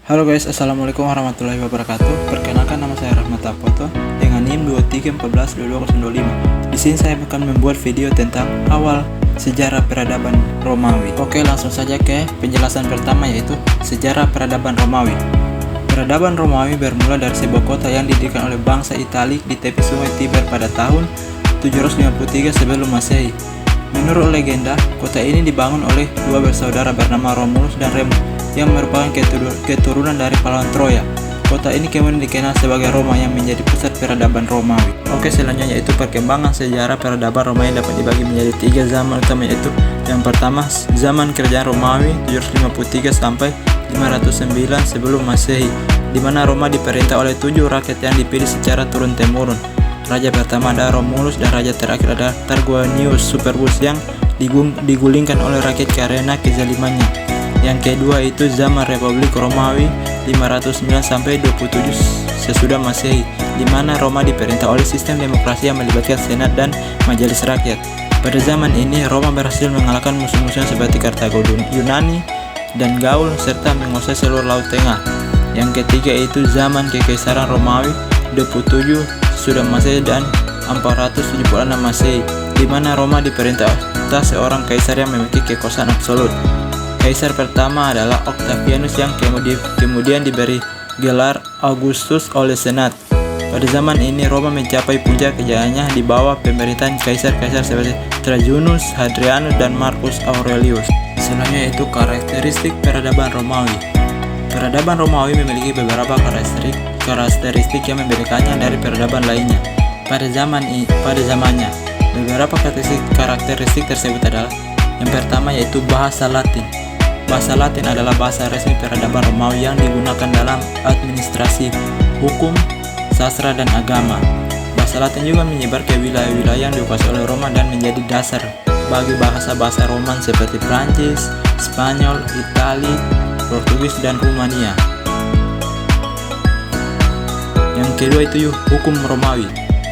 Halo guys, assalamualaikum warahmatullahi wabarakatuh. Perkenalkan, nama saya Rahmat Apoto dengan NIM 23142225. Di sini saya akan membuat video tentang awal sejarah peradaban Romawi. Oke, langsung saja ke penjelasan pertama, yaitu sejarah peradaban Romawi. Peradaban Romawi bermula dari sebuah kota yang didirikan oleh bangsa Italik di tepi sungai Tiber pada tahun 753 sebelum Masehi. Menurut legenda, kota ini dibangun oleh dua bersaudara bernama Romulus dan Remus yang merupakan keturunan dari pahlawan Troya. Kota ini kemudian dikenal sebagai Roma yang menjadi pusat peradaban Romawi. Oke, selanjutnya yaitu perkembangan sejarah peradaban Romawi dapat dibagi menjadi tiga zaman utama, yaitu yang pertama zaman kerajaan Romawi 753 sampai 509 sebelum Masehi, di mana Roma diperintah oleh 7 rakyat yang dipilih secara turun-temurun. Raja pertama adalah Romulus dan raja terakhir adalah Tarquinius Superbus yang digulingkan oleh rakyat karena kezalimannya. Yang kedua itu zaman Republik Romawi 509 sampai 27 sesudah Masehi, di mana Roma diperintah oleh sistem demokrasi yang melibatkan senat dan majelis rakyat. Pada zaman ini Roma berhasil mengalahkan musuh-musuhnya seperti Kartago, Yunani, dan Gaul serta menguasai seluruh Laut Tengah. Yang ketiga itu zaman Kekaisaran Romawi 27 sesudah Masehi dan 476 Masehi, di mana Roma diperintah seorang kaisar yang memiliki kekuasaan absolut. Kaisar pertama adalah Octavianus yang kemudian diberi gelar Augustus oleh Senat. Pada zaman ini Roma mencapai puncak kejayaannya di bawah pemerintahan kaisar-kaisar seperti Trajanus, Hadrianus, dan Marcus Aurelius. Selanjutnya yaitu karakteristik peradaban Romawi. Peradaban Romawi memiliki beberapa karakteristik yang membedakannya dari peradaban lainnya. Pada zamannya, beberapa karakteristik tersebut adalah: yang pertama yaitu bahasa Latin. Bahasa Latin adalah bahasa resmi peradaban Romawi yang digunakan dalam administrasi, hukum, sastra, dan agama. Bahasa Latin juga menyebar ke wilayah-wilayah yang dikuasai oleh Roma dan menjadi dasar bagi bahasa-bahasa Roman seperti Prancis, Spanyol, Itali, Portugis, dan Rumania. Yang kedua itu hukum Romawi.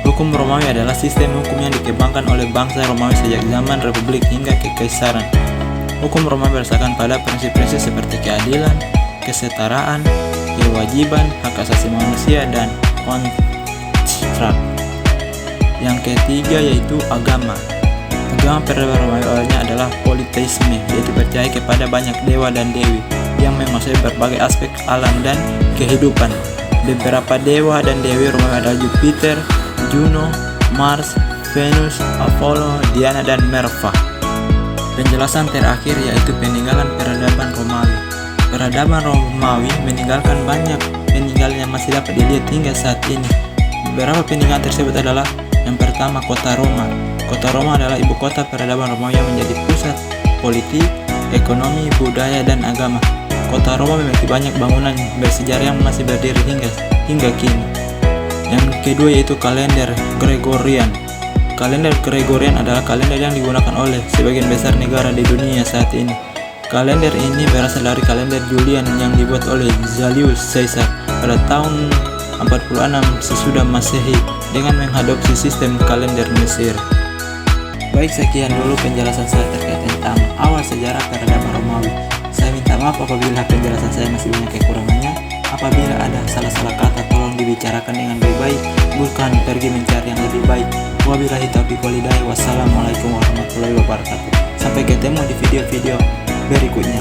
Hukum Romawi adalah sistem hukum yang dikembangkan oleh bangsa Romawi sejak zaman Republik hingga Kekaisaran. Hukum Romawi berdasarkan pada prinsip-prinsip seperti keadilan, kesetaraan, kewajiban, hak asasi manusia, dan kontrak. Yang ketiga yaitu agama. Agama peradaban Romawi awalnya adalah politeisme, yaitu percaya kepada banyak dewa dan dewi yang menguasai berbagai aspek alam dan kehidupan. Beberapa dewa dan dewi Romawi adalah Jupiter, Juno, Mars, Venus, Apollo, Diana, dan Minerva. Penjelasan terakhir yaitu peninggalan peradaban Romawi. Peradaban Romawi meninggalkan banyak peninggalan yang masih dapat dilihat hingga saat ini. Beberapa peninggalan tersebut adalah: yang pertama, kota Roma. Kota Roma adalah ibu kota peradaban Romawi yang menjadi pusat politik, ekonomi, budaya, dan agama. Kota Roma memiliki banyak bangunan bersejarah yang masih berdiri hingga kini. Yang kedua yaitu kalender Gregorian. Kalender Gregorian adalah kalender yang digunakan oleh sebagian besar negara di dunia saat ini. Kalender ini berasal dari kalender Julian yang dibuat oleh Julius Caesar pada tahun 46 sesudah Masehi dengan mengadopsi sistem kalender Mesir. Baik, sekian dulu penjelasan saya terkait tentang awal sejarah peradaban Romawi. Saya minta maaf apabila penjelasan saya masih banyak kekurangannya. Apabila ada salah-salah kata, tolong dibicarakan dengan lebih baik, bukan pergi mencari yang lebih baik. Wabillahi taufiq wal hidayah. Wassalamualaikum warahmatullahi wabarakatuh. Sampai ketemu di video-video berikutnya.